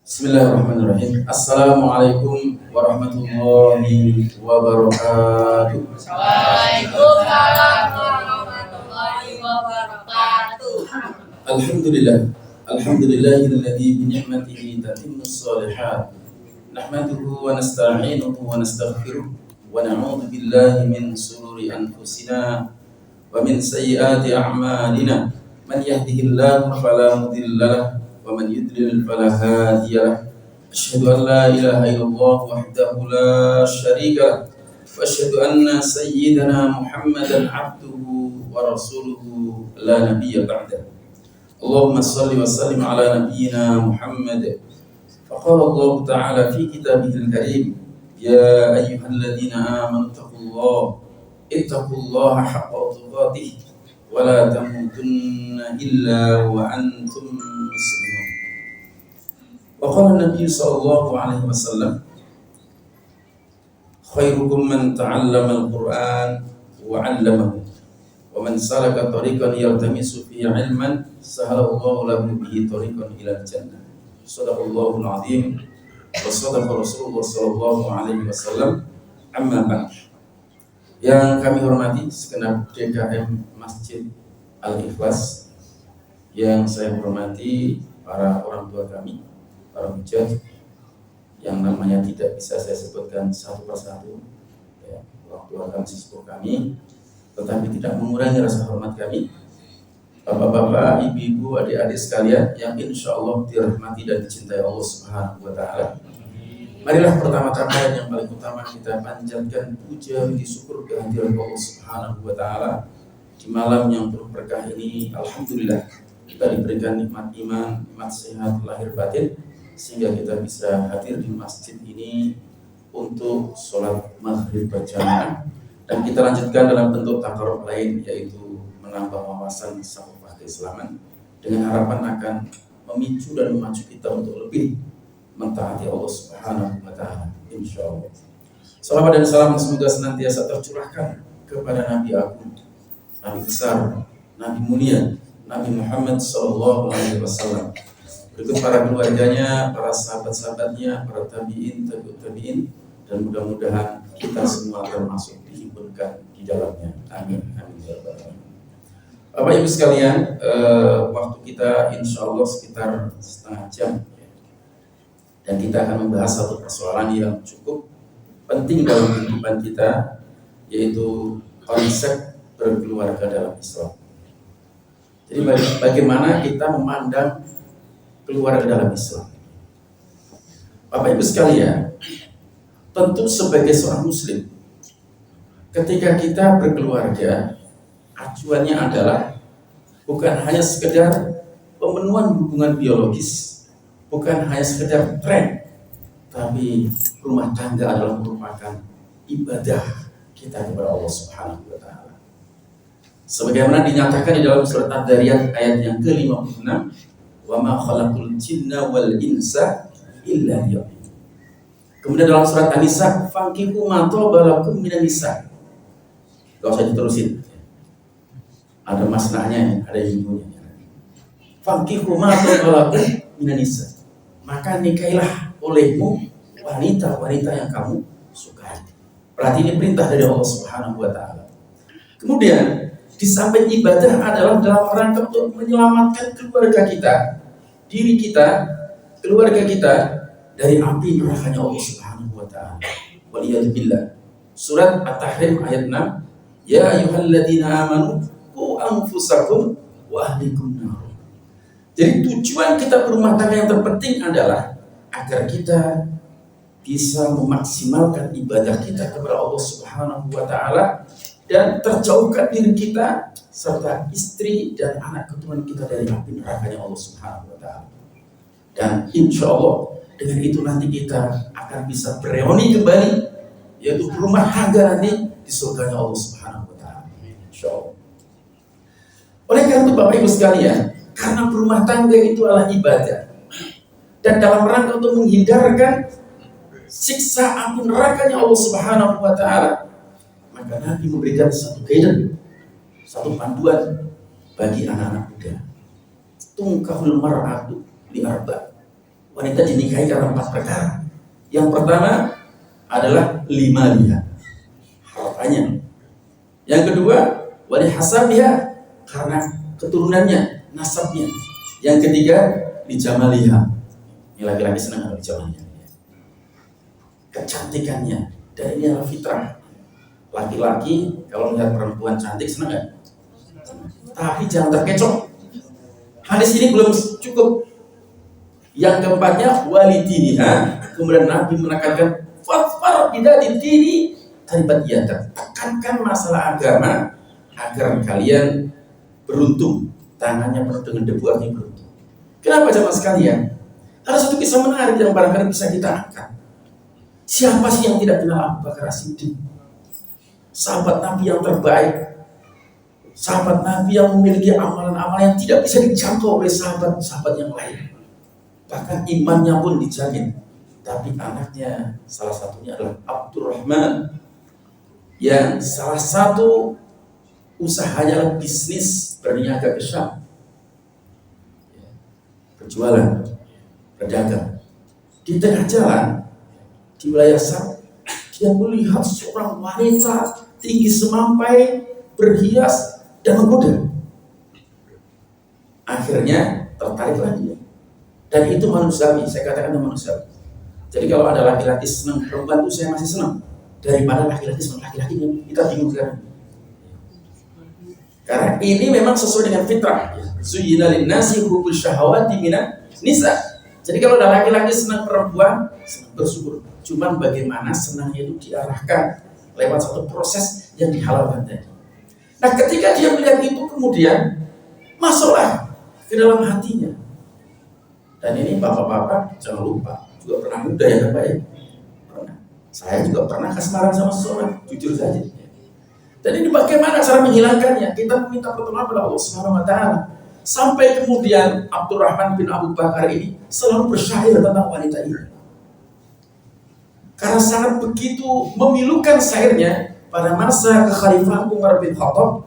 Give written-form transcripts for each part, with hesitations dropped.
Bismillahirrahmanirrahim. Assalamualaikum warahmatullahi wabarakatuh. Waalaikumsalam warahmatullahi wabarakatuh. Alhamdulillahilladzi bi ni'matihi tatimmus shalihat. Nahmaduhu wa nasta'inuhu wa nastaghfiruh wa na'udzu billahi min shururi anfusina wa min sayyiati a'malina. Man yahdihillahu fala mudilla lahu wa man yudlil fala hadiya lahu. Asyhadu an la ilaha illallah wahdahu la syarika lahu wa asyhadu anna sayyidana Muhammadan abduhu wa rasuluhu la nabiyya ba'dahu. Allahumma salli wa sallim ala nabiyyina Muhammad. Faqala Allah ta'ala fi kitabihil karim, ya ayyuhalladzina amanu ittaqullaha haqqa tuqatih wa la tamutunna illa wa antum muslimun. Wa qala Nabi sallallahu alaihi wasallam, khairukum man ta'allama al-Qur'an wa 'allamahu wa man salaka tariqan yaltamisu fihi 'ilman sahalallahu lahu bihi tariqan ila al-jannah. Shadaqallahul 'azim wa shadaqa Rasulullah sallallahu alaihi wasallam. Amma ba'd. Yang kami hormati segenap DKM Masjid Al-Ikhlas, yang saya hormati para orang tua kami, para hujat yang namanya tidak bisa saya sebutkan satu persatu, ya, orang tua kami, sesepuh kami, tetapi tidak mengurangi rasa hormat kami, bapak-bapak, ibu-ibu, adik-adik sekalian yang insya Allah dirahmati dan dicintai Allah Subhanahu wa Ta'ala. Marilah pertama-tama dan yang paling utama kita panjatkan puja puji syukur kehadiran Allah Subhanahu wa Ta'ala di malam yang penuh berkah ini. Alhamdulillah kita diberikan nikmat iman, nikmat sehat lahir batin, sehingga kita bisa hadir di masjid ini untuk sholat maghrib berjamaah, dan kita lanjutkan dalam bentuk takarub lain, yaitu menambah wawasan safah keislaman dengan harapan akan memicu dan memacu kita untuk lebih mentaati Allah Subhanahu wa Ta'ala, insyaallah. Salawat dan salam semoga senantiasa tercurahkan kepada Nabi Agung, Nabi besar, Nabi mulia, Nabi Muhammad sallallahu alaihi wasallam, berikut para keluarganya, para sahabat-sahabatnya, para tabi'in, tabi'ut tabi'in, dan mudah-mudahan kita semua termasuk dihimpunkan di dalamnya. Amin. Amin ya rabbal alamin. Bapak Ibu sekalian, waktu kita insyaallah sekitar setengah jam, dan kita akan membahas satu persoalan yang cukup penting dalam kehidupan kita, yaitu konsep berkeluarga dalam Islam. Jadi bagaimana kita memandang keluarga dalam Islam. Bapak Ibu sekalian, tentu sebagai seorang muslim, ketika kita berkeluarga, acuannya adalah bukan hanya sekedar pemenuhan hubungan biologis, bukan hanya sekedar tren, tapi rumah tangga adalah merupakan ibadah kita kepada Allah Subhanahu wa Ta'ala. Sebagaimana dinyatakan di dalam surat Ad-Dariyat ayat yang ke-56, wa ma khalaqul jinna wal insa illa liya'budun. Kemudian dalam surat An-Nisa, fankihu ma taba lakum minan nisa. Gak usah diterusin, ada masnanya, ada ilmunya. Fankihu ma taba lakum minan nisa, maka nikailah olehmu wanita-wanita yang kamu sukai. Berarti ini perintah dari Allah Subhanahu wa Ta'ala. Kemudian di samping ibadah adalah dalam rangka untuk menyelamatkan keluarga kita, diri kita, keluarga kita dari api nerakanya Allah Subhanahu wa Ta'ala. Waliyadzubillah. Surat At-Tahrim ayat 6, ya ayyuhalladzina amanu qu anfusakum wa ahlikum nar. Jadi tujuan kita berumah tangga yang terpenting adalah agar kita bisa memaksimalkan ibadah kita kepada Allah Subhanahu wa Ta'ala dan terjauhkan diri kita serta istri dan anak keturunan kita dari api nerakanya Allah Subhanahu wa Ta'ala. Dan insya Allah dengan itu nanti kita akan bisa bereuni kembali, yaitu berumah tangga nanti di surganya Allah Subhanahu wa Ta'ala, insya Allah. Oleh karena itu Bapak Ibu sekalian, karena berumah tangga itu adalah ibadah, dan dalam rangka untuk menghindarkan siksa api nerakanya Allah Subhanahu wa Ta'ala, maka Nabi memberikan satu guidance, satu panduan bagi anak-anak muda. Tungkahul mar'atu li arba' wa wanita dinikahi karena 4 perkara. Yang pertama adalah limaliha, hartanya. Yang kedua, wali hasabiha, karena keturunannya, nasabnya. Yang ketiga, lijamaliha. Ini laki-laki senang dengan lijamaliha. Kecantikannya, dan ini adalah fitrah. Laki-laki kalau melihat perempuan cantik senang nggak? Tapi jangan terkecoh. Hadis ini belum cukup. Yang keempatnya walidiniha. Kemudian Nabi menekankan fasfar bidati dini taribat yadak. Tekankan masalah agama agar kalian beruntung. Tangannya penuh dengan debu, artinya beruntung. Kenapa jemaah sekalian? Ada satu kisah menarik yang barangkali bisa kita angkat. Siapa sih yang tidak kenal Abu Bakar As-Siddiq? Sahabat Nabi yang terbaik, sahabat Nabi yang memiliki amalan-amalan yang tidak bisa dijangkau oleh sahabat-sahabat yang lain. Bahkan imannya pun dijamin. Tapi anaknya salah satunya adalah Abdurrahman, yang salah satu usahanya adalah bisnis berniaga ke Syam, berjualan, berdagang. Di tengah jalan di wilayah Syam, dia melihat seorang wanita tinggi semampai, berhias dan menggoda. Akhirnya tertariklah dia. Dan itu manusiawi, saya katakan itu manusiawi. Jadi kalau ada laki-laki senang perempuan itu saya masih senang, daripada laki-laki senang laki-laki, kita bingung sekarang. Karena ini memang sesuai dengan fitrah. Zuyyina lin-nasi hubbus syahawati minan nisa. Jadi kalau ada laki-laki senang perempuan, senang bersyukur. Cuman bagaimana senangnya itu diarahkan lewat satu proses yang dihalalkan tadi. Nah, ketika dia melihat itu kemudian masuklah ke dalam hatinya. Dan ini bapak-bapak jangan lupa juga pernah muda ya kan Pak ya? Pernah. Saya juga pernah kasmaran sama seseorang, jujur saja. Dan ini bagaimana cara menghilangkannya? Kita meminta pertolongan kepada Allah Subhanahu wa taala. Sampai kemudian Abdurrahman bin Abu Bakar ini selalu bersyair tentang wanita ini. Karena sangat begitu memilukan syairnya pada masa kekhalifahan Umar bin Khattab,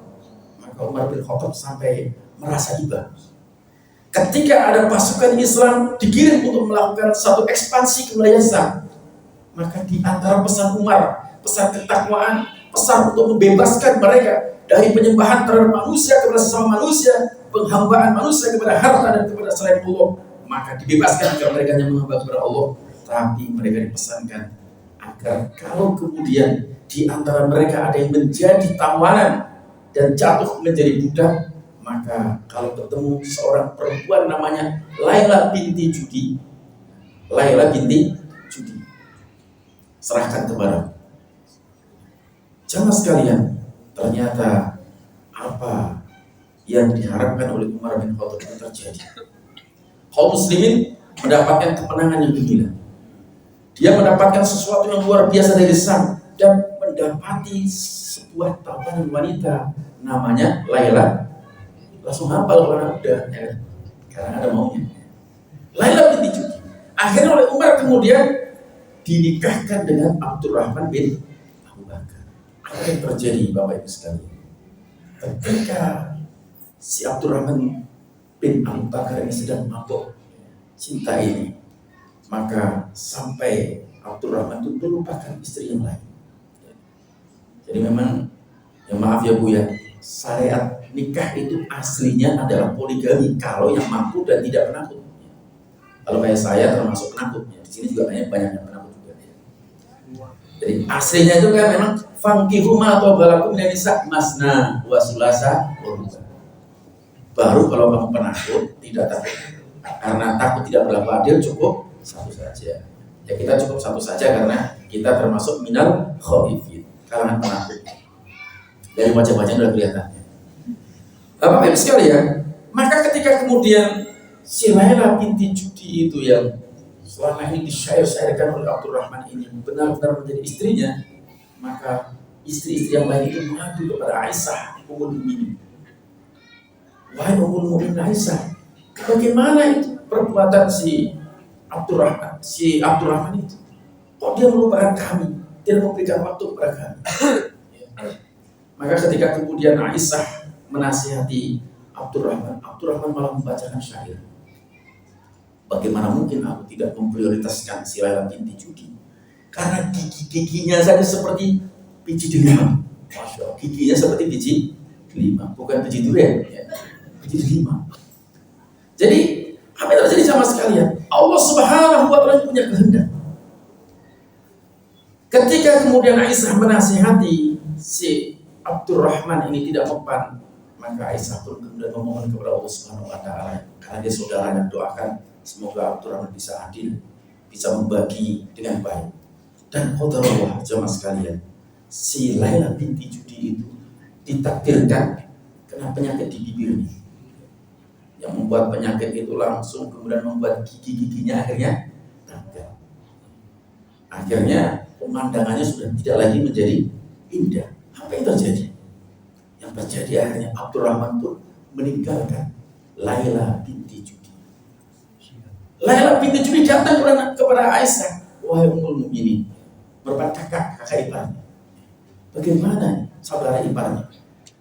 maka Umar bin Khattab sampai merasa iba. Ketika ada pasukan Islam dikirim untuk melakukan satu ekspansi ke wilayah Syam, maka di antara pesan Umar, pesan ketakwaan, pesan untuk membebaskan mereka dari penyembahan terhadap manusia kepada sesama manusia, penghambaan manusia kepada harta dan kepada selain Allah, maka dibebaskan agar mereka hanya menghamba kepada Allah. Tapi mereka dipesankan agar kalau kemudian di antara mereka ada yang menjadi tawanan dan jatuh menjadi budak, maka kalau ketemu seorang perempuan namanya Laila binti Judi, serahkan kepada. Jamaah sekalian, ternyata apa yang diharapkan oleh Umar bin Khattab itu terjadi. Kaum muslimin mendapatkan kemenangan yang gila. Dia mendapatkan sesuatu yang luar biasa dari Syam dan mendapati sebuah tawanan wanita namanya Laila. Langsung hafal orang muda, ya, karena ada maunya. Laila binti Judi. Akhirnya oleh Umar kemudian dinikahkan dengan Abdurrahman bin Abu Bakar. Apa yang terjadi Bapak Ibu sekalian? Ketika si Abdurrahman bin Abu Bakar ini sedang mabuk cinta ini, maka sampai Abdurrahman itu melupakan istri yang lain. Jadi memang, ya maaf ya Bu ya, syariat nikah itu aslinya adalah poligami kalau yang mampu dan tidak penakut. Kalau kayak saya termasuk penakut. Di sini juga banyak yang penakut juga. Jadi aslinya itu kan memang fankihu ma tobalakum minan nisa masna wa sulasa wa ruba. Baru kalau kamu penakut, tidak takut. Karena takut tidak berlaku adil, cukup satu saja. Ya kita cukup satu saja karena kita termasuk minal khaifin, kalangan penakut. Dari wajah-wajahnya sudah kelihatan. Bapak Ibu sekalian, maka ketika kemudian si Laila binti Judi itu yang selama ini disyair-syairkan oleh Abdurrahman ini benar-benar menjadi istrinya, maka istri-istri yang lain itu mengadu kepada Aisyah Ummul Mukminin. Wahai Ummul Mukminin Aisyah, bagaimana itu perbuatan si Abdurrahman itu? Kok dia melupakan kami, tidak memberikan waktu kepada kami? Maka ketika kemudian Aisyah menasihati Abdurrahman malah membacakan syair. Bagaimana mungkin aku tidak memprioritaskan si Laila binti Judi? Karena gigi-giginya saja seperti biji delima. Masya Allah, giginya seperti biji delima, bukan biji durian, ya. Biji delima. Jadi apa yang terjadi sama sekalian? Allah Subhanahu wa Ta'ala punya kehendak. Ketika kemudian Aisyah menasihati si Abdurrahman ini tidak mempan, maka Aisyah pun kemudian memohon kepada Allah Subhanahu wa Ta'ala, karena dia saudaranya, doakan semoga Abdurrahman bisa adil, bisa membagi dengan baik. Dan qadarullah jemaah sekalian, si Laila binti Judi itu ditakdirkan kena penyakit di bibirnya, yang membuat penyakit itu langsung kemudian membuat gigi-giginya akhirnya gagal. Akhirnya pemandangannya sudah tidak lagi menjadi indah. Apa yang terjadi? Yang terjadi akhirnya Abdurrahman pun meninggalkan Laila binti Judi. Laila binti Judi datang kepada Aisyah, wahai Ummul Mukminin, berupa kakak iparnya. Bagaimana saudara iparnya?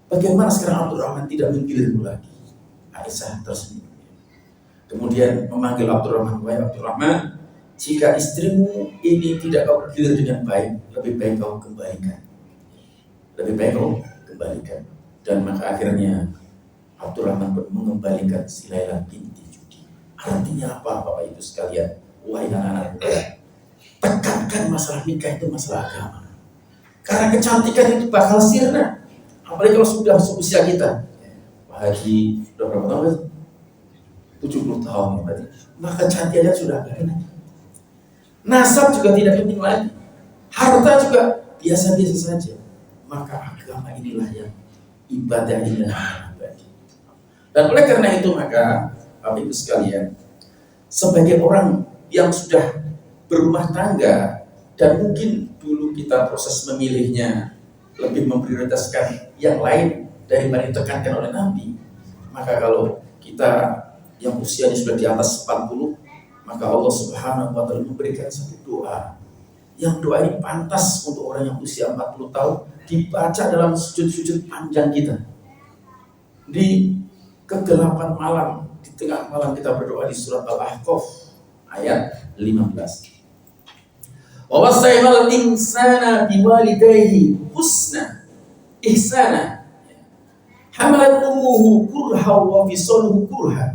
Bagaimana sekarang Abdurrahman tidak menggilirmu lagi? Aisyah tersenyum. Kemudian memanggil Abdurrahman, wahai Abdurrahman, jika istrimu ini tidak kau gilir dengan baik, lebih baik kau kembalikan. Lebih baik kau kembalikan. Dan maka akhirnya Abdurrahman pun mengembalikan si Laila binti Judi. Artinya apa Bapak Ibu sekalian? Wahai anak-anak muda, tekankan masalah nikah itu masalah agama. Karena kecantikan itu bakal sirna. Apalagi kalau sudah seusia kita. Pak Haji sudah berapa tahun? 70 tahun ya berarti. Maka kecantikannya sudah gak ada. Nasab juga tidak penting lagi. Harta juga biasa-biasa saja. Maka agama inilah yang ibadah inilah yang abadi. Dan oleh karena itu maka Bapak Ibu sekalian, sebagai orang yang sudah berumah tangga dan mungkin dulu kita proses memilihnya lebih memprioritaskan yang lain daripada ditekankan oleh Nabi, maka kalau kita yang usianya sudah di atas 40, maka Allah Subhanahu wa Ta'ala memberikan satu doa, yang doa ini pantas untuk orang yang usia 40 tahun dibaca dalam sujud-sujud panjang kita. Di kegelapan malam, di tengah malam kita berdoa di surat Al-Ahqaf ayat 15. Wa wasaynal insana biwalidayhi husna ihsana hamalat ummuhu kurha wa fisaluhu kurha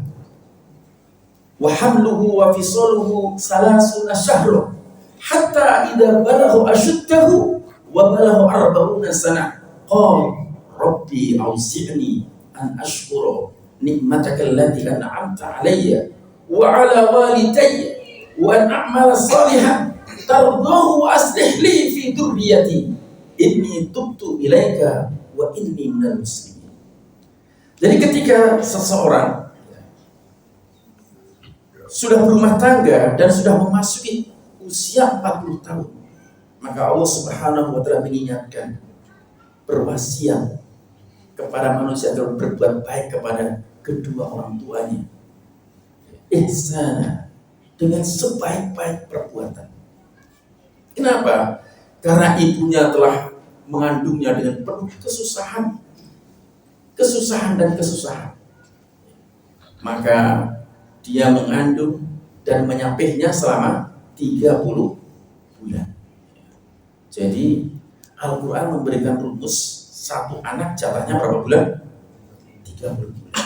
wa hamluhu wa fisaluhu salasuna syahra hatta idza balagha ashuddahu wa balagha 40 sana qala rabbi awzi'ni an ashkura ni'mataka allati an'amta 'alayya wa 'ala walidayya wa an a'mala salihan tardahu wa aslih li fi dzurriyyati inni tubtu ilaika wa inni minal muslimin. Jadi ketika seseorang sudah berumah tangga dan sudah memasuki usia 40 tahun, maka Allah Subhanahu wa Ta'ala mengingatkan, berwasiat kepada manusia agar berbuat baik kepada kedua orang tuanya, ihsana, dengan sebaik-baik perbuatan. Kenapa? Karena ibunya telah mengandungnya dengan penuh kesusahan dan kesusahan. Maka dia mengandung dan menyapihnya selama 30 bulan. Jadi Al-Quran memberikan rumus satu anak jatahnya berapa bulan? 30 bulan.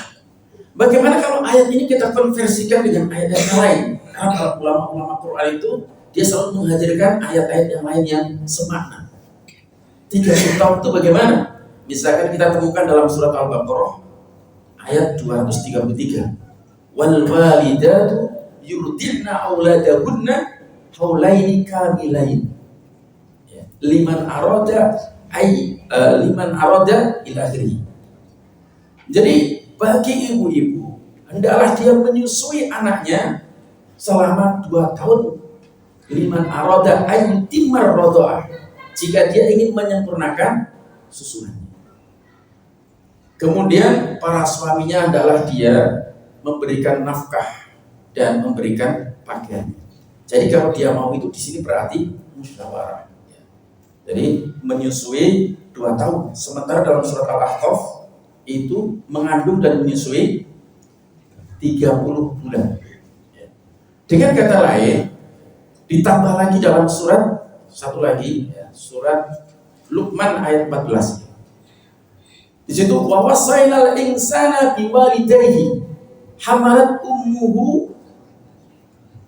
Bagaimana kalau ayat ini kita konversikan dengan ayat yang lain? Karena ulama-ulama Quran itu dia selalu menghadirkan ayat-ayat yang lain yang semakna. 30 tahun itu bagaimana? Misalkan kita temukan dalam surat Al-Baqarah ayat 233. Wal walidatu yurdi'na auladahunna haulaini kamilain. Liman arada ila akhirih. Jadi bagi ibu-ibu hendaklah dia menyusui anaknya selama 2 tahun. Liman arada ayyutimar radha'ah, jika dia ingin menyempurnakan susuannya. Kemudian para suaminya adalah dia memberikan nafkah dan memberikan pakaian. Jadi kalau dia mau itu di sini berarti musyawarah. Jadi menyusui 2 tahun. Sementara dalam surat Al-Ahqaf itu mengandung dan menyusui 30 bulan. Dengan kata lain, ditambah lagi dalam surat satu lagi, ya, surat Luqman ayat 14. Di situ wa wasailal insana biwalidayhi hamalat ummuhu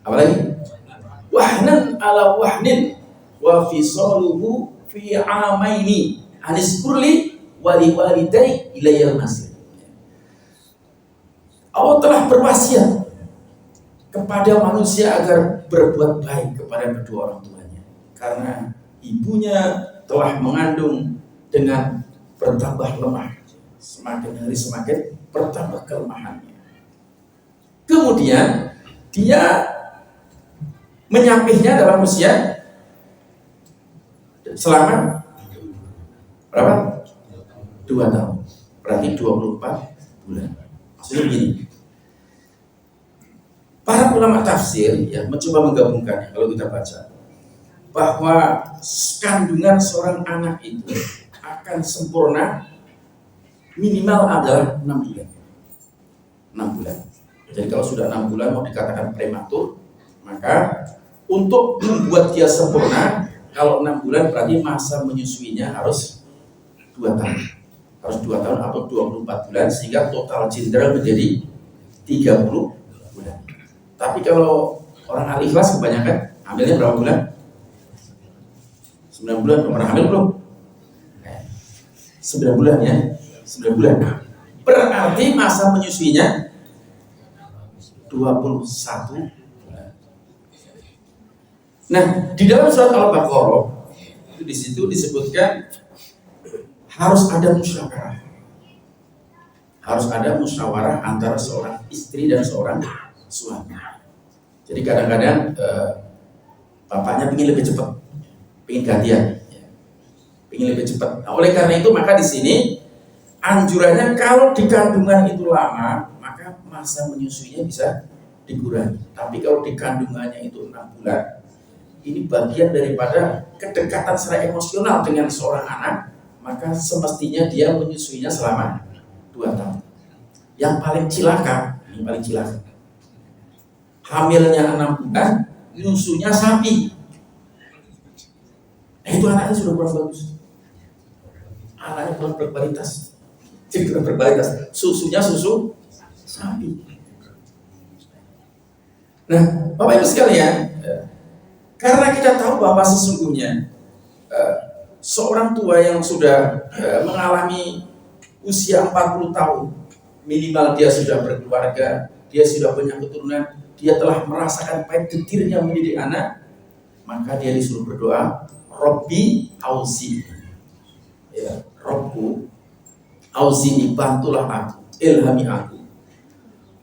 apa lagi? Wahnan ala wahnin wa fisaluhu fi amaini aniskurli wali walidai ilayal masir. Allah telah berwasiat kepada manusia agar berbuat baik kepada kedua orang tuanya karena ibunya telah mengandung dengan bertambah lemah, semakin hari semakin bertambah kelemahannya. Kemudian dia menyapihnya dalam usia selama berapa? 2 tahun. Berarti 24 bulan. Maksudnya begini. Para ulama tafsir ya mencoba menggabungkannya kalau kita baca bahwa kandungan seorang anak itu akan sempurna minimal adalah 6 bulan. 6 bulan. Jadi kalau sudah 6 bulan mau dikatakan prematur, maka untuk membuat dia sempurna, kalau 6 bulan berarti masa menyusuinya harus 2 tahun. Harus 2 tahun atau 24 bulan sehingga total jenderal menjadi 30 bulan. Tapi kalau orang ahli kelas kebanyakan hamilnya berapa bulan? 9 bulan, pernah hamil belum? 9 bulan ya, 9 bulan. Berarti masa menyusuinya 21 bulan. Nah, di dalam surat Al-Baqarah itu di situ disebutkan harus ada musyawarah. Harus ada musyawarah antara seorang istri dan seorang suami. Jadi kadang-kadang bapaknya ingin lebih cepat, ingin gantian, ingin lebih cepat. Nah, oleh karena itu maka di sini anjurannya kalau di kandungan itu lama, maka masa menyusuinya bisa dikurangi. Tapi kalau di kandungannya itu 6 bulan, ini bagian daripada kedekatan secara emosional dengan seorang anak, maka semestinya dia menyusuinya selama 2 tahun. Yang paling cilaka, hamilnya 6 bulan, nyusunya sapi. Nah, itu anaknya sudah kurang bagus. Anaknya kurang berkualitas. Jadi kurang berkualitas. Susunya susu sapi. Nah, Bapak Ibu sekalian, karena kita tahu bahwa sesungguhnya seorang tua yang sudah mengalami usia 40 tahun, minimal dia sudah berkeluarga, dia sudah punya keturunan, dia telah merasakan pahit getirnya mendidik anak, maka dia disuruh berdoa, Robbi auzi, ya, Robbu auzi, bantulah aku, ilhami aku,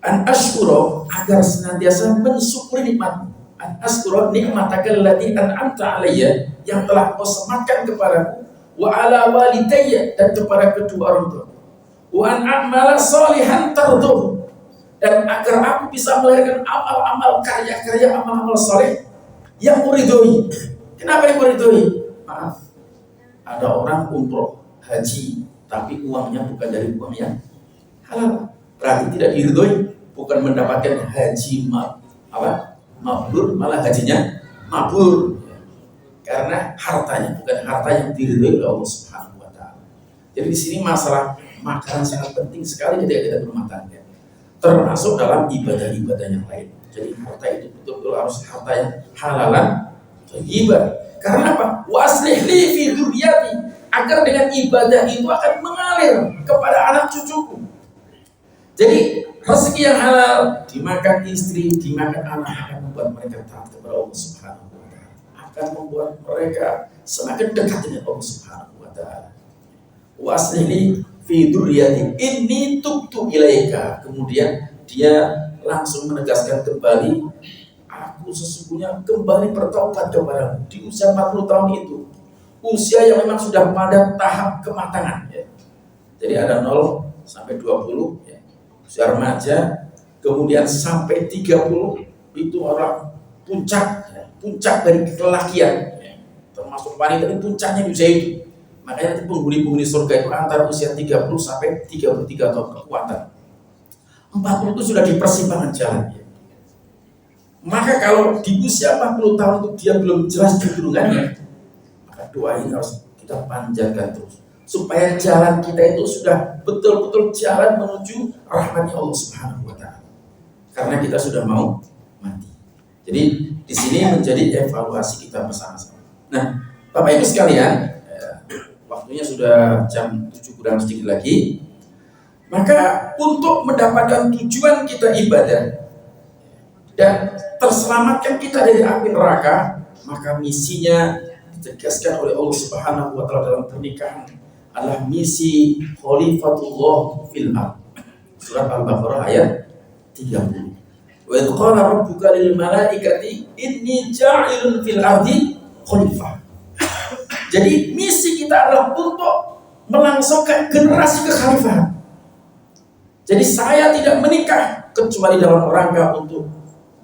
an ashkuro, agar senantiasa mensyukuri nikmatmu, an ashkuro nikmatakal lati an'amta alayya, yang telah kau sematkan kepadaku, wa ala walidayya, dan kepada kedua orang tua, wa an a'mala salihan tarduh, dan agar aku bisa melahirkan amal-amal karya-karya amal-amal saleh yang muridoi. Kenapa yang muridoi? Maaf, ada orang umroh haji tapi uangnya bukan dari uang yang halal, berarti tidak diridoi, bukan mendapatkan haji mabrur, malah hajinya mabur, karena hartanya bukan harta yang diridoi oleh Allah Subhanahu wa taala. Jadi di sini masalah makanan sangat penting sekali ketika kita berumah tangga, termasuk dalam ibadah-ibadah yang lain. Jadi harta itu betul-betul harus harta yang halalan thayyibah. Karena apa? Waslih li fi dzurriyyati, agar dengan ibadah itu akan mengalir kepada anak cucuku. Jadi rezeki yang halal dimakan istri, dimakan anak akan membuat mereka taat kepada Allah Subhanahu wa taala. Akan membuat mereka semakin dekat dengan Allah Subhanahu wa taala. Waslih li fi dzurriyyati inni tubtu ilaika. Kemudian dia langsung menegaskan kembali, aku sesungguhnya kembali bertaubat kepadamu di usia 40 tahun itu. Usia yang memang sudah pada tahap kematangan, ya. Jadi ada 0 sampai 20, ya. Usia remaja, kemudian sampai 30 itu orang puncak, ya. Puncak dari kelakian, ya. Termasuk wanita itu puncaknya di usia itu. Makanya penghuni-penghuni surga itu antara usia 30 sampai 33 tahun kekuatan. 40 itu sudah di persimpangan jalan, ya. Maka kalau di usia 40 tahun itu dia belum jelas keturunannya, maka doa ini harus kita panjatkan terus supaya jalan kita itu sudah betul-betul jalan menuju rahmatnya Allah Subhanahu wa taala. Karena kita sudah mau mati. Jadi di sini menjadi evaluasi kita bersama-sama. Nah, Bapak Ibu sekalian, waktunya sudah jam 7 kurang sedikit lagi. Maka untuk mendapatkan tujuan kita ibadah dan terselamatkan kita dari api neraka, maka misinya ditegaskan oleh Allah Subhanahu wa taala dalam pernikahan adalah misi Khalifatullah fil ardh. Surat Al-Baqarah ayat 30. Wa idh qala rabbuka lil malaikati inni ja'ilun fil ardi khalifah. Jadi misi kita adalah untuk melangsungkan generasi kekhalifahan. Jadi saya tidak menikah kecuali dalam rangka untuk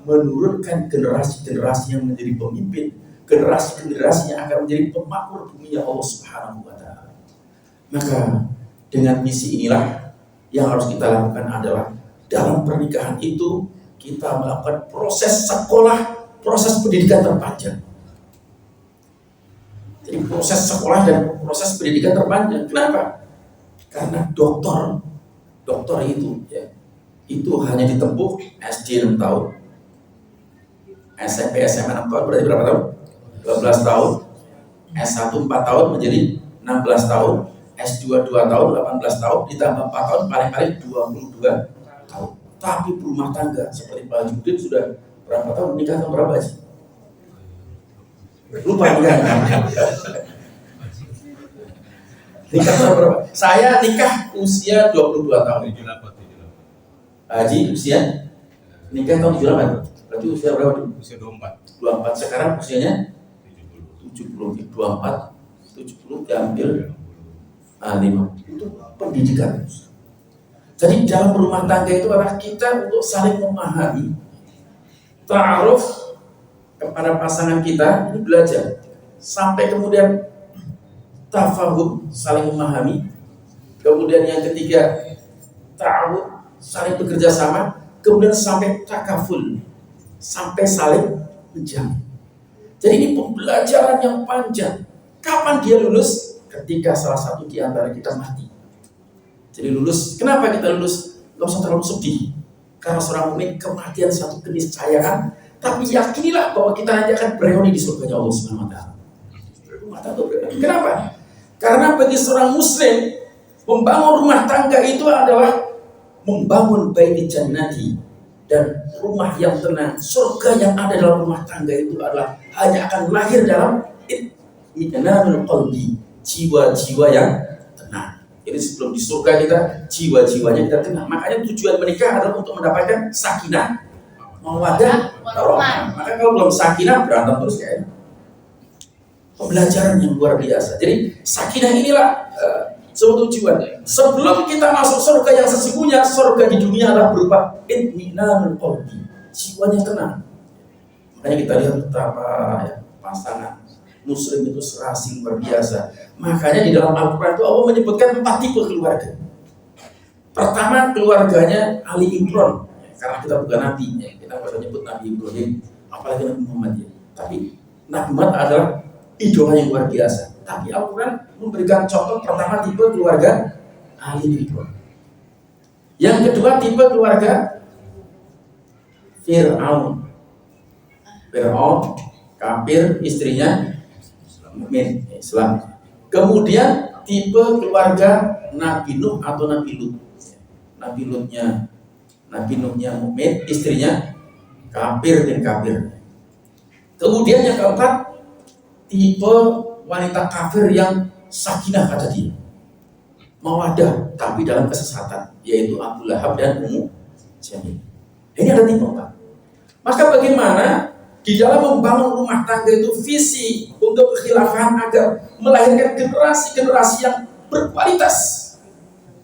menurunkan generasi-generasi yang menjadi pemimpin, generasi-generasi yang akan menjadi pemakmur bumi Allah Subhanahu wa taala. Maka dengan misi inilah yang harus kita lakukan adalah dalam pernikahan itu kita melakukan proses sekolah, proses pendidikan terpanjang. Jadi proses sekolah dan proses pendidikan terpanjang. Kenapa? Karena doktor itu ya, itu hanya ditempuh SD 6 tahun, SMP SMA 6 tahun, berarti berapa tahun? 12 tahun, S1 4 tahun menjadi 16 tahun, S2 2 tahun, 18 tahun, ditambah 4 tahun, paling-paling 22 tahun. Tapi berumah tangga, seperti Pak Judin sudah berapa tahun, nikah tahun berapa sih? Lupa nikah. Nikah tahun berapa? Saya nikah usia 22 tahun. Haji usia nikah tahun 78. Berarti usia berapa tuh? Usia 24. 24. Sekarang usianya 70. 24, 70 diambil 5. Itu pendidikan. Jadi dalam rumah tangga itu adalah kita untuk saling memahami, ta'aruf kepada pasangan kita, ini belajar sampai kemudian tafahum, saling memahami. Kemudian yang ketiga ta'awud, saling bekerja sama. Kemudian sampai takaful, sampai saling menjamin. Jadi ini pembelajaran yang panjang. Kapan dia lulus? Ketika salah satu di antara kita mati. Jadi lulus, kenapa kita lulus? Gak usah terlalu sedih. Karena seorang mukmin kematian satu keniscayaan, tapi yakinilah bahwa kita nanti akan bereuni di surga Allah Subhanahu wa taala. Kenapa? Karena bagi seorang muslim membangun rumah tangga itu adalah membangun baiti jannati, dan rumah yang tenang, surga yang ada dalam rumah tangga itu adalah hanya akan lahir dalam itminanul qalbi, jiwa-jiwa yang tenang. Jadi sebelum di surga kita, jiwa-jiwanya kita tenang. Makanya tujuan menikah adalah untuk mendapatkan sakinah, mawaddah, warahmah. Maka kalau belum sakinah, berantem terus kayaknya. Pembelajaran yang luar biasa. Jadi sakinah inilah sebuah tujuan. Sebelum kita masuk surga yang sesungguhnya, surga di dunia adalah berupa itminanul qalbi, jiwanya tenang. Makanya kita lihat betapa pasangan muslim itu serasi luar biasa. Makanya di dalam Al-Quran itu Allah menyebutkan 4 tipe keluarga. Pertama, keluarganya Ali Imran, karena kita bukan nabi, kita nggak usah nyebut Nabi Ibrahim, apalagi Nabi Muhammad ya. Tapi Nabi Muhammad adalah idola yang luar biasa. Tapi Al-Quran memberikan contoh pertama tipe keluarga Ali Imran. Yang kedua tipe keluarga Fir'aun, kafir, istrinya mukmin Islam. Kemudian tipe keluarga Nabi Nuh atau Nabi Lut. Nabi Nuhnya mukmin, istrinya kafir dan kafir. Kemudian yang keempat tipe wanita kafir yang sakinah kata dia, mawadah tapi dalam kesesatan, yaitu Abu Lahab dan Ummu Jamil. Ini ada tipe 4. Maka bagaimana di dalam membangun rumah tangga itu visi untuk kekhilafahan agar melahirkan generasi-generasi yang berkualitas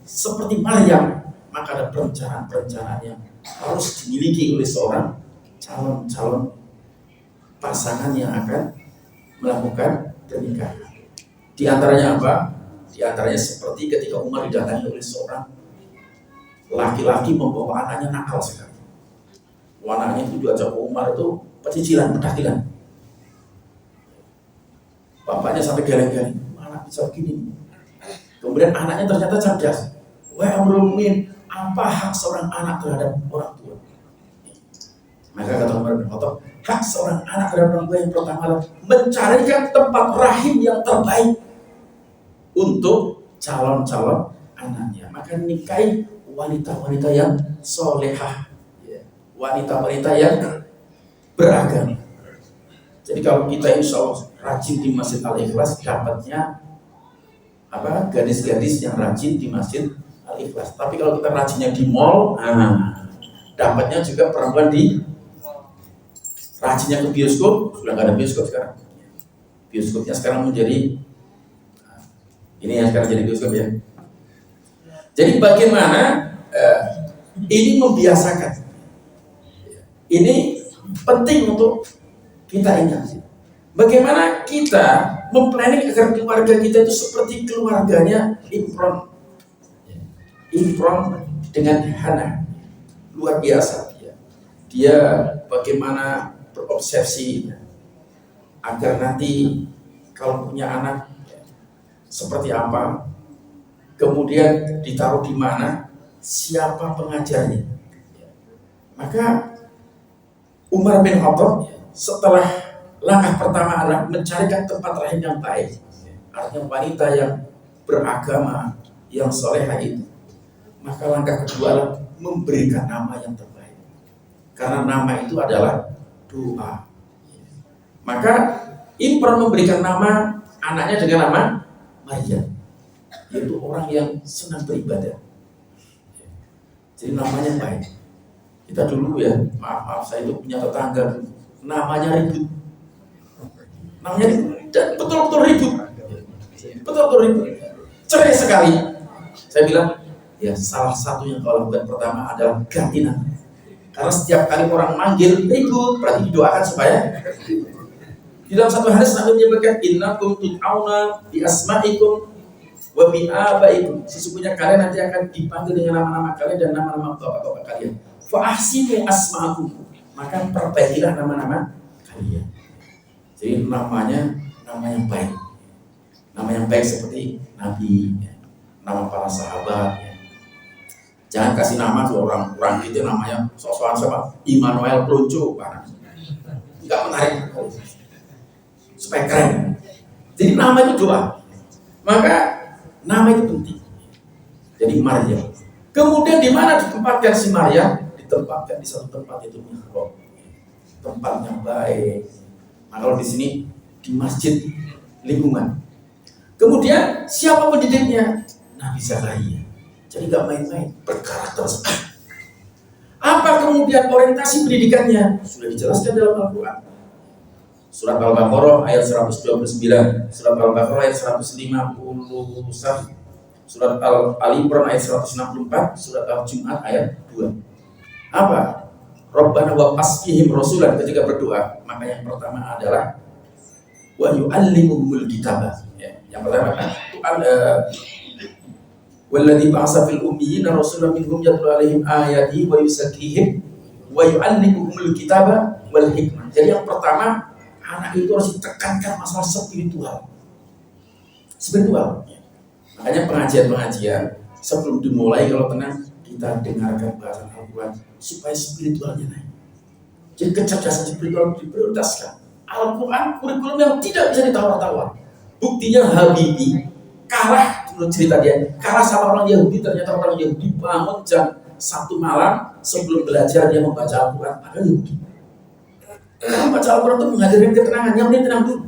seperti Maryam, maka ada perencanaan-perencanaan yang harus dimiliki oleh seorang calon-calon pasangan yang akan melakukan pernikahan. Di antaranya apa? Di antaranya seperti ketika Umar didatangi oleh seorang laki-laki membawa anaknya nakal sekali. Anaknya itu diajak ke Umar itu pecicilan, pedakilan. Bapaknya sampai geleng-geleng, anak bisa begini. Kemudian anaknya ternyata cerdas. Wahai Amirul Mukminin, apa hak seorang anak terhadap orang tua? Maka kata Umar bin Khattab, hak seorang anak terhadap orang tua yang pertama adalah mencarikan tempat rahim yang terbaik untuk calon-calon anaknya. Maka nikahi wanita-wanita yang solehah, wanita-wanita yang beragama. Jadi kalau kita insya Allah rajin di Masjid Al-Ikhlas, dapatnya gadis-gadis yang rajin di Masjid Al-Ikhlas. Tapi kalau kita rajinnya di mall, dapatnya juga perempuan di rajinnya ke bioskop. Sudah nggak ada bioskop sekarang. Bioskopnya sekarang menjadi ini yang sekarang jadi bioskop ya. Jadi bagaimana ini membiasakan. Ini penting untuk kita ingat. Bagaimana kita memplanning agar keluarga kita itu seperti keluarganya Imron dengan Hana. Luar biasa. Dia bagaimana berobsesi agar nanti kalau punya anak seperti apa, kemudian ditaruh di mana, siapa pengajarnya. Maka Umar bin Khattab setelah langkah pertama adalah mencarikan tempat rahim yang baik, artinya wanita yang beragama, yang solehah itu. Maka langkah kedua adalah memberikan nama yang terbaik, karena nama itu adalah doa. Maka Imron memberikan nama anaknya dengan nama Maryam, yaitu orang yang senang beribadah. Jadi namanya baik. Kita dulu ya, maaf saya itu punya tetangga namanya ribut. Namanya ribut dan betul-betul ribut. Betul-betul ribut. Cerai sekali. Saya bilang, ya salah satu yang kau lakukan pertama adalah ganti nama. Karena setiap kali orang manggil ribut, berarti didoakan supaya di dalam satu hadis Nabi menyebutkan innakum tud'auna bi asma'ikum wa bi abaikum. Sesungguhnya kalian nanti akan dipanggil dengan nama-nama kalian dan nama-nama bapak-bapak kalian. Fa ahsinu asma'akum. Maka perbaikilah nama-nama kalian. Jadi namanya nama yang baik. Nama yang baik seperti Nabi, nama para sahabat. Jangan kasih nama ke orang-orang itu namanya sosokan siapa? Immanuel Plonco. Enggak menarik. Supaya keren. Jadi nama itu doa. Maka nama itu penting. Jadi Maryam. Kemudian di mana ditempatkan si Maryam? Ditempatkan di satu tempat itu mihrab. Tempatnya baik. Nah, kalau di sini di masjid lingkungan. Kemudian siapa pendidiknya? Nabi Zakaria. Jadi gak main-main, berkarakter. Apa kemudian orientasi pendidikannya? Sudah dijelaskan dalam Al-Quran. Surat Al-Baqarah ayat 129, Surat Al-Baqarah ayat 151, Surat Al-Imran ayat 164, Surat Al-Jum'at ayat 2. Apa? Rabbana wa asfihim rasulan, ketika berdoa, maka yang pertama adalah wa yu'allimuhumul kitabah. Yang pertama kan walladzi ba'atsa fil ummiyina rasulan minhum yatlu 'alaihim ayatihi wa yuzakkihim wa yu'allimuhumul kitaba wal hikmah. Jadi yang pertama, anak itu harus ditekankan masalah spiritual. Makanya pengajian sebelum dimulai kalau tenang kita dengarkan bahasan Al-Quran supaya spiritualnya naik. Jadi kecerdasan spiritual diprioritaskan. Al-Quran kurikulum yang tidak bisa ditawar-tawar. Buktinya Habibie kalah, menurut cerita dia, kalah sama orang Yahudi. Ternyata orang Yahudi bangun jam 1 malam sebelum belajar dia membaca Al-Quran. Padahal Yahudi. Kalau baca Al-Quran itu menghadirkan ketenangan, yang penting tenang dulu.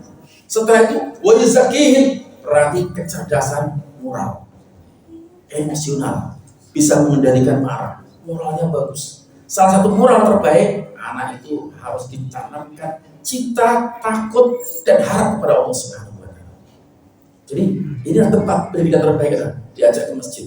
Setelah itu, wa yuzakihim, berarti kecerdasan moral, emosional, bisa mengendalikan marah, moralnya bagus. Salah satu moral terbaik, anak itu harus ditanamkan cinta, takut, dan harap kepada Allah Subhanahu wa Ta'ala. Jadi ini adalah tempat pendidikan terbaik kita, diajak ke masjid.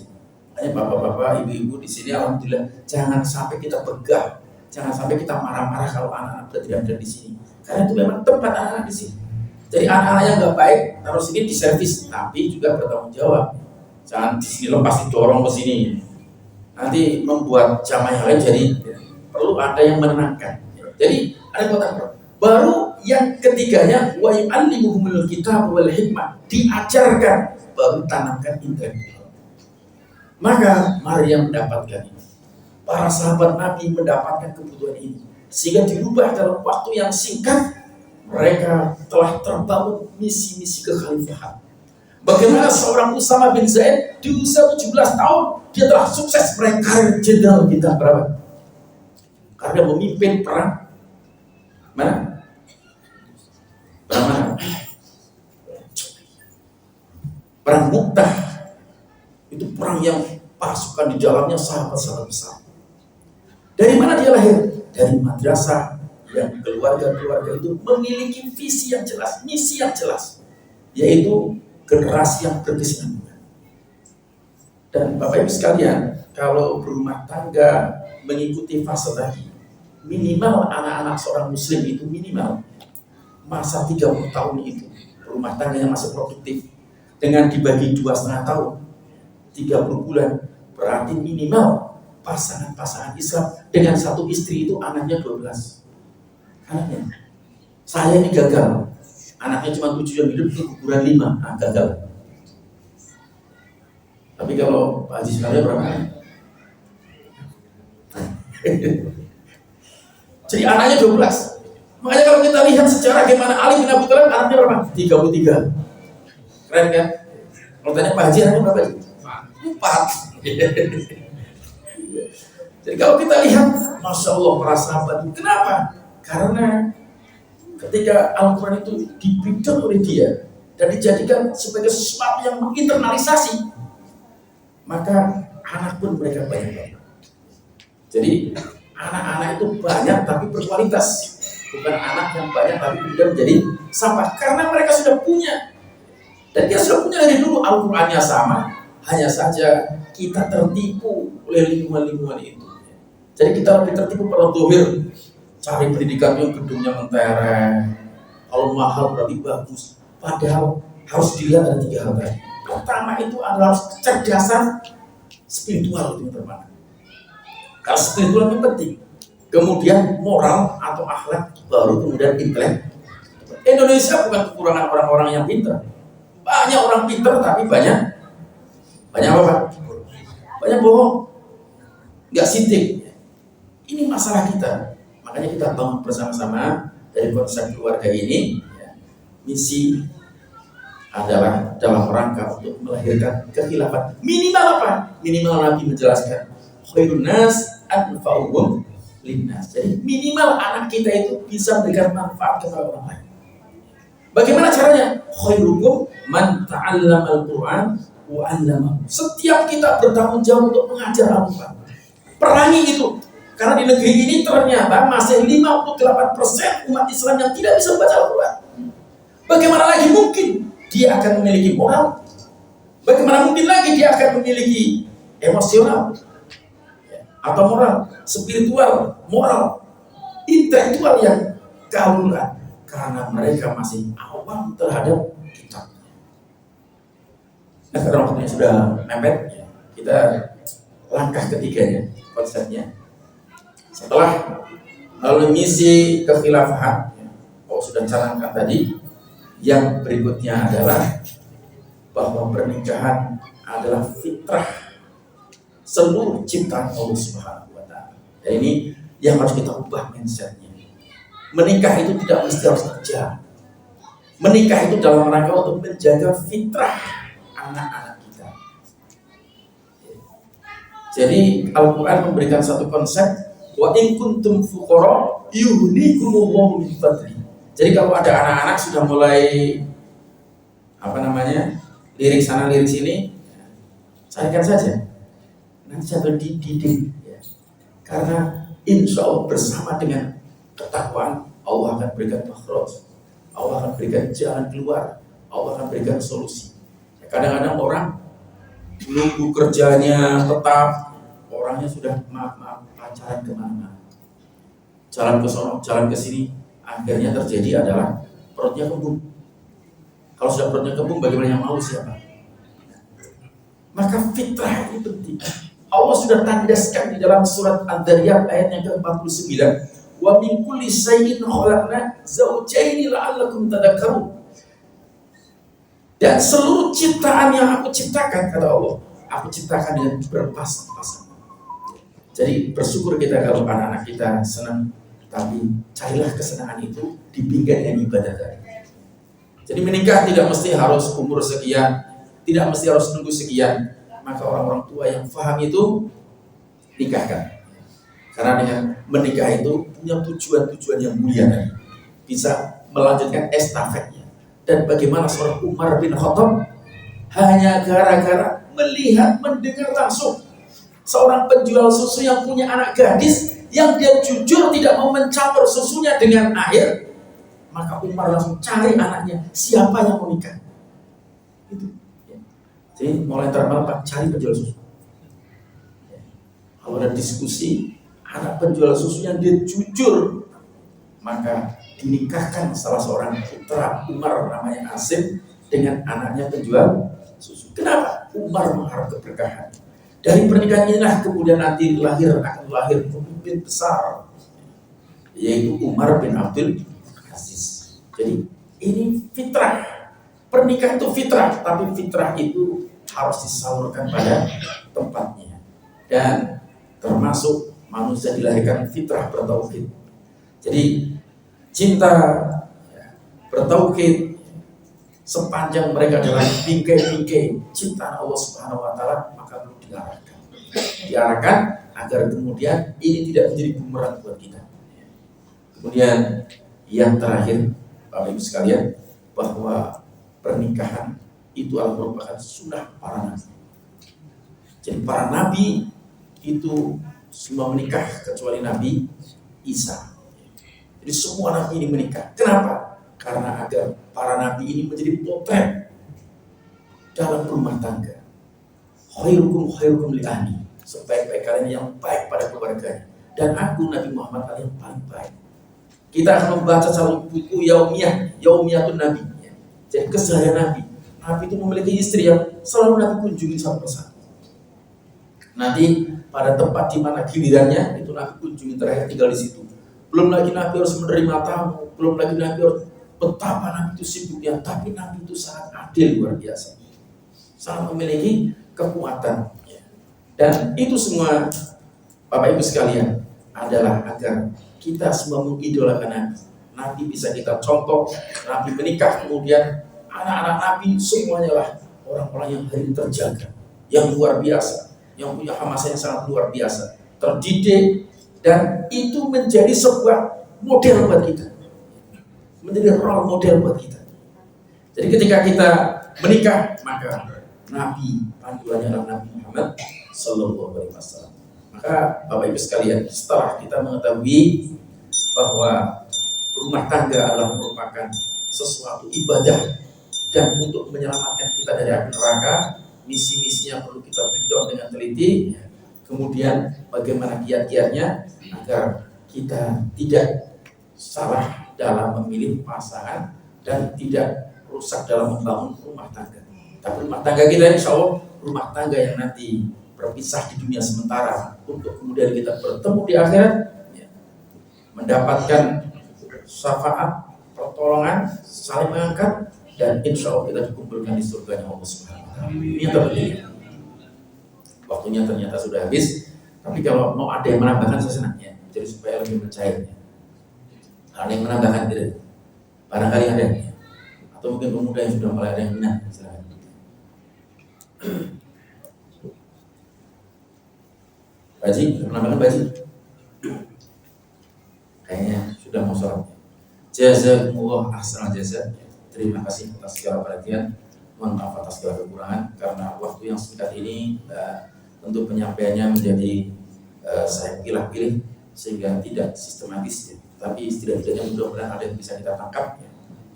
Makanya bapak-bapak, ibu-ibu di sini, alhamdulillah, jangan sampai kita begah. Jangan sampai kita marah-marah kalau anak-anak berada di sini. Karena itu memang tempat anak-anak di sini. Jadi anak-anak yang nggak baik taruh sini di servis, tapi juga bertanggung jawab. Jangan di sini lepas didorong ke sini. Nanti membuat jamaah yang lain jadi perlu ada yang menenangkan. Jadi ada kotak roh. Baru yang ketiganya wa yu'allimuhumul kitab wal hikmah, diajarkan, baru tanamkan intelektual. Maka Maryam mendapatkan ini. Para sahabat Nabi mendapatkan kebutuhan ini. Sehingga dirubah dalam waktu yang singkat, mereka telah terbangun misi-misi kekhalifahan. Bagaimana seorang Usama bin Zaid di usia 17 tahun, dia telah sukses meraih karir jenderal bintang berapa? Karena memimpin perang mana? Perang mana? Perang Mu'tah. Itu perang yang pasukan di dalamnya sahabat-sahabat besar. Dari mana dia lahir? Dari madrasah yang keluarga-keluarga itu memiliki visi yang jelas, misi yang jelas, yaitu generasi yang berkesinambungan. Dan Bapak Ibu sekalian, kalau berumah tangga mengikuti fase tadi, minimal anak-anak seorang muslim itu minimal masa 30 tahun itu rumah tangga yang masih produktif, dengan dibagi 2,5 tahun 30 bulan, berarti minimal pasangan-pasangan Islam dengan satu istri itu anaknya 12 anaknya. Saya ini gagal, anaknya cuma 7 yang hidup, itu kuburan 5, gagal. Tapi kalau Pak Haji sekalian berapa anak? Jadi anaknya 12. Makanya kalau kita lihat sejarah bagaimana Ali bin Abi Thalib anaknya berapa? 33. Keren kan? Kalau tanya Pak Haji anaknya berapa? 4. Jadi kalau kita lihat, Masya Allah para sahabat, kenapa? Karena ketika Al-Quran itu dibimbing oleh dia dan dijadikan sebagai sesuatu yang menginternalisasi, maka anak pun mereka banyak. Jadi anak-anak itu banyak tapi berkualitas, bukan anak yang banyak tapi kemudian menjadi sampah, karena mereka sudah punya. Dan dia sudah punya dari dulu, Al-Qurannya sama, hanya saja kita tertipu oleh lingkungan-lingkungan itu. Jadi kita lebih tertipu pada dohir, cari pendidikan yang gedungnya mentereng, kalau mahal berarti bagus. Padahal harus dilihat ada 3 hal tadi. Pertama itu adalah kecerdasan spiritual, itu teman. Kalau spiritual itu penting. Kemudian moral atau akhlak, baru kemudian intelek. Indonesia bukan kekurangan orang-orang yang pintar. Banyak orang pintar tapi banyak apa Pak? Banyak bohong, nggak sidik. Ini masalah kita. Makanya kita bangun bersama-sama dari konsep keluarga ini. Misi adalah dalam rangka untuk melahirkan kekhilafan. Minimal apa? Minimal Nabi menjelaskan khairun nas anfa'uhum linnas. Jadi minimal anak kita itu bisa memberikan manfaat kepada orang lain. Bagaimana caranya? Khairukum man ta'allama al-Qur'an wa 'allamahu. Setiap kita bertanggung jawab untuk mengajar Al-Qur'an. Perangi itu. Karena di negeri ini ternyata masih 58% umat Islam yang tidak bisa membaca Al-Quran. Bagaimana lagi mungkin dia akan memiliki moral? Bagaimana mungkin lagi dia akan memiliki emosional atau moral, spiritual, moral, intelektual yang kealuran? Karena mereka masih awam terhadap kitab. Nah, karena waktunya sudah mepet, kita langkah ketiganya, konsepnya. Setelah melalui misi kekhilafahan, sudah canangkan tadi, yang berikutnya adalah bahwa pernikahan adalah fitrah seluruh ciptaan Allah Subhanahu wa Ta'ala. Dan ini yang harus kita ubah mindsetnya. Menikah itu tidak mesti harus kerja. Menikah itu dalam rangka untuk menjaga fitrah anak-anak kita. Jadi Al-Quran memberikan satu konsep, wa in kuntum fuqara yughnikumullahu min fadli. Jadi kalau ada anak-anak sudah mulai lirik sana lirik sini, carikan saja. Nanti saya dididik ya. Karena insya Allah bersama dengan ketakwaan Allah akan berikan makhraj, Allah akan berikan jalan keluar, Allah akan berikan solusi. Kadang-kadang orang nunggu kerjanya tetap, orangnya sudah maaf pacaran kemana-mana, jalan ke sono, jalan ke sini, akhirnya terjadi adalah perutnya kembung. Kalau sudah perutnya kembung, bagaimana yang mau siapa? Maka fitrah ini penting. Allah sudah tandaskan di dalam surat Ad-Dariyat ayat yang ke-49, wa min kulli syai'in khalaqna zawjaini la'allakum tadhakkarun. Dan seluruh ciptaan yang aku ciptakan, kata Allah, aku ciptakan dengan berpasang-pasang. Jadi bersyukur kita kalau anak-anak kita senang, tapi carilah kesenangan itu dibingkai dengan ibadah tadi. Jadi menikah tidak mesti harus umur sekian, tidak mesti harus nunggu sekian. Maka orang-orang tua yang paham itu nikahkan. Karena dengan menikah itu punya tujuan-tujuan yang mulia tadi. Bisa melanjutkan estafetnya. Dan bagaimana seorang Umar bin Khattab hanya gara-gara melihat, mendengar langsung seorang penjual susu yang punya anak gadis yang dia jujur tidak mau mencampur susunya dengan air, maka Umar langsung cari anaknya, siapa yang mau nikah. Itu. Jadi mulai termalam Pak, cari penjual susu. Kalau ada diskusi, anak penjual susu yang dia jujur, maka dinikahkan salah seorang putra Umar namanya Asim dengan anaknya penjual susu. Kenapa? Umar mengharap keberkahan. Dari pernikahan inilah kemudian nanti akan lahir pemimpin besar, yaitu Umar bin Abdul Aziz. Jadi ini fitrah. Pernikahan itu fitrah, tapi fitrah itu harus disalurkan pada tempatnya. Dan termasuk manusia dilahirkan fitrah bertauhid. Jadi cinta bertauhid sepanjang mereka dalam bingkai-bingkai cinta Allah Subhanahu wa taala, maka perlu diarahkan agar kemudian ini tidak menjadi bumerang buat kita. Kemudian yang terakhir, Bapak Ibu sekalian, bahwa pernikahan itu adalah merupakan sunnah para nabi. Jadi para nabi itu semua menikah kecuali Nabi Isa. Jadi semua nabi ini menikah. Kenapa? Karena agar para nabi ini menjadi potret dalam rumah tangga. Khairukum li ahli, sebaik-baik kalian yang baik pada keluarganya. Dan aku Nabi Muhammad yang paling baik. Kita akan membaca satu buku Yaumiyatun Nabi. Jadi keseharian Nabi. Nabi itu memiliki istri yang selalu Nabi kunjungi satu persatu. Nanti pada tempat di mana gilirannya itu Nabi kunjungi terakhir tinggal di situ. Belum lagi Nabi harus menerima tamu, belum lagi Nabi harus betapa Nabi itu sibuknya, tapi Nabi itu sangat adil luar biasa. Sangat memiliki kekuatan. Dan itu semua Bapak Ibu sekalian adalah agar kita semua mengidolakan Nabi. Nabi bisa kita contoh, Nabi menikah, kemudian anak-anak Nabi semuanya lah orang-orang yang hari terjaga, yang luar biasa, yang punya hamasah yang sangat luar biasa, terdidik, dan itu menjadi sebuah model buat kita, menjadi role model buat kita. Jadi ketika kita menikah, maka Nabi panduannya adalah Nabi Muhammad Sallallahu Alaihi Wasallam. Maka Bapak Ibu sekalian, setelah kita mengetahui bahwa rumah tangga adalah merupakan sesuatu ibadah dan untuk menyelamatkan kita dari api neraka, misi-misinya perlu kita breakdown dengan teliti. Kemudian bagaimana kiat-kiatnya agar kita tidak salah dalam memilih pasangan dan tidak rusak dalam membangun rumah tangga. Tapi rumah tangga kita insya Allah rumah tangga yang nanti berpisah di dunia sementara untuk kemudian kita bertemu di akhirat, mendapatkan syafaat, pertolongan, saling mengangkat, dan insya Allah kita dikumpulkan di surga Allah Subhanahu wa taala. Ini yang terpenting. Waktunya ternyata sudah habis, tapi kalau mau ada yang menambahkan saya senang ya, jadi supaya lebih mencair. Ada yang menambahkan tidak? Barangkali ada, atau mungkin pemuda yang sudah mulai ada yang minat. Silakan. Baji, menambahkan Baji? Kayaknya sudah mau sholat. Jazakumullah ahsanal jazaa. Terima kasih atas segala perhatian. Mohon maaf atas segala kekurangan karena waktu yang singkat ini untuk penyampaiannya menjadi saya pilih-pilih sehingga tidak sistematis. Tapi setidaknya mudah-mudahan ada yang bisa kita tangkap.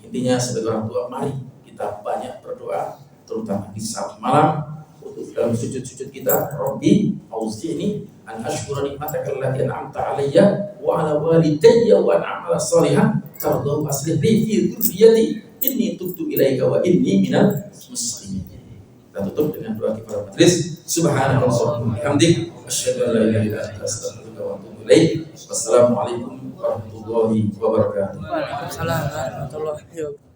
Intinya sebagai orang tua, mari kita banyak berdoa, terutama di saat malam untuk dalam sujud-sujud kita. Rabbi auzi'ni an ashkura ni'mataka allati an'amta 'alayya wa 'ala walidayya wa an a'mala shalihan tardahu aslih li fi dzurriyyati inni tubtu ilaika wa inni minal muslimin. Kita tutup dengan doa kifaratul majlis. Subhanakallahumma wa bihamdik asyhadu an la ilaha illa anta astaghfiruka wa atubu ilaik. Wassalamualaikum warahmatullahi wabarakatuh. Waalaikumsalam warahmatullahi wabarakatuh.